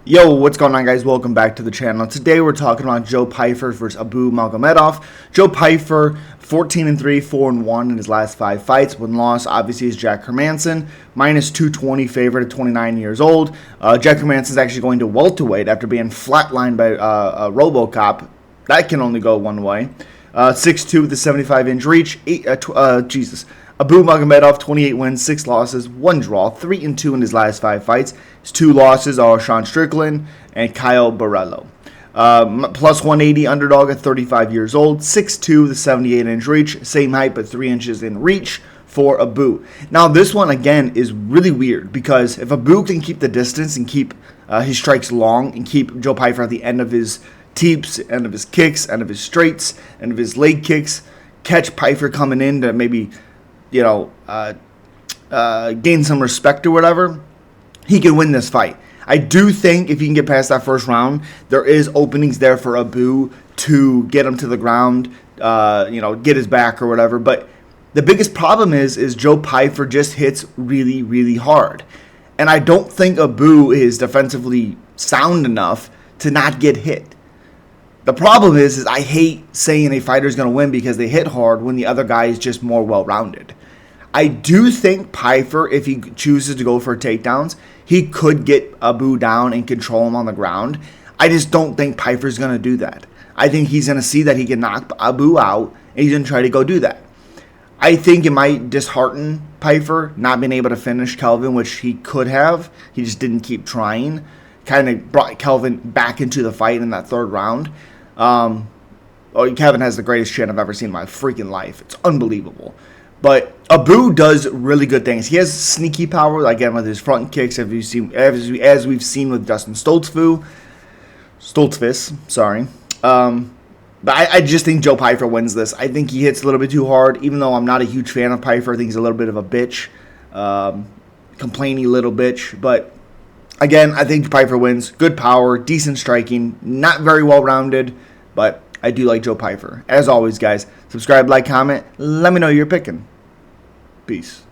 Yo, what's going on, guys? Welcome back to the channel. Today we're talking about Joe Pyfer versus Abu Magomedov. Joe Pyfer, 14-3, 4-1 in his last 5 fights. One loss, obviously, is Jack Hermansson, minus 220 favorite at 29 years old. Jack Hermansson is actually going to welterweight after being flatlined by RoboCop. That can only go one way. 6'2 with a 75-inch reach. Abu Magomedov, 28 wins, 6 losses, 1 draw, 3-2 in his last 5 fights. His 2 losses are Sean Strickland and Kyle Barello. Plus 180 underdog at 35 years old, 6'2 with a 78-inch reach, same height but 3 inches in reach for Abu. Now this one again is really weird because if Abu can keep the distance and keep his strikes long and keep Joe Pyfer at the end of his teeps, end of his kicks, end of his straights, end of his leg kicks, catch Pyfer coming in to maybe gain some respect or whatever, he can win this fight. I do think if he can get past that first round, there is openings there for Abu to get him to the ground, get his back or whatever. But the biggest problem is Joe Pyfer just hits really, really hard. And I don't think Abu is defensively sound enough to not get hit. The problem is I hate saying a fighter is going to win because they hit hard when the other guy is just more well-rounded. I do think Pyfer, if he chooses to go for takedowns, he could get Abu down and control him on the ground. I just don't think Pyfer's going to do that. I think he's going to see that he can knock Abu out, and he's going to try to go do that. I think it might dishearten Pyfer not being able to finish Kelvin, which he could have. He just didn't keep trying. Kind of brought Kelvin back into the fight in that 3rd round. Kevin has the greatest chin I've ever seen in my freaking life. It's unbelievable. But Abu does really good things. He has sneaky power, again, with his front kicks, as we've seen with Dustin Stoltzfus, sorry. But I just think Joe Pyfer wins this. I think he hits a little bit too hard, even though I'm not a huge fan of Pyfer. I think he's a little bit of a bitch, complainy little bitch. But again, I think Pyfer wins. Good power, decent striking, not very well-rounded, but I do like Joe Pyfer. As always, guys, subscribe, like, comment. Let me know who you're picking. Peace.